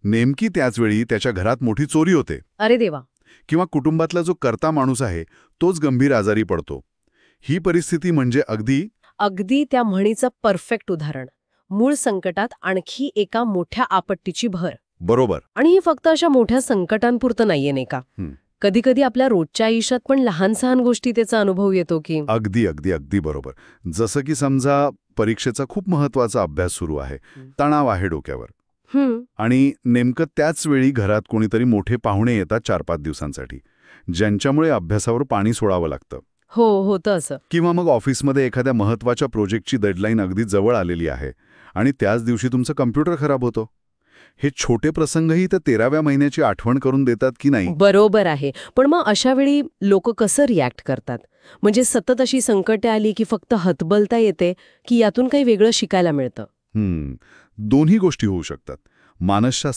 नेमकी त्याच वेळी त्याच्या घरात मोठी चोरी होते अरे देवा. किंवा कुटुंबातला जो कर्ता माणूस आहे तोच गंभीर आजारी पडतो. ही परिस्थिती म्हणजे अगदी त्या म्हणीचं परफेक्ट उदाहरण. मूळ संकटात आणखी एका मोठ्या आपत्तीची भर. बरोबर. आणि ही फक्त अशा मोठ्या संकटांपुरतं नाहीये नाही का? कधी कधी आपल्या रोजच्या आयुष्यात पण लहान सहान गोष्टी त्याचा अनुभव येतो की. अगदी अगदी अगदी बरोबर. जसं की समजा परीक्षेचा खूप महत्वाचा अभ्यास सुरू आहे, तणाव आहे डोक्यावर, आणि नेमकं त्याच वेळी घरात कोणीतरी मोठे पाहुणे येतात 4-5 दिवसांसाठी, ज्यांच्यामुळे अभ्यासावर पाणी सोडावं लागतं. हो, होतं असं. किंवा मग ऑफिसमध्ये एखाद्या महत्वाच्या प्रोजेक्टची डेडलाईन अगदी जवळ आलेली आहे आणि त्याच दिवशी तुमचं कम्प्युटर खराब होतो. हे छोटे प्रसंगही तर 13व्या महिन्याची आठवण करून देतात की नाही? बरोबर आहे. पण मग अशा वेळी लोक कसं रिॲक्ट करतात? म्हणजे सतत अशी संकटे आली की फक्त हतबलता येते, की यातून काही वेगळं शिकायला मिळतं? दोन्ही गोष्टी होऊ शकतात. मानसशास्त्र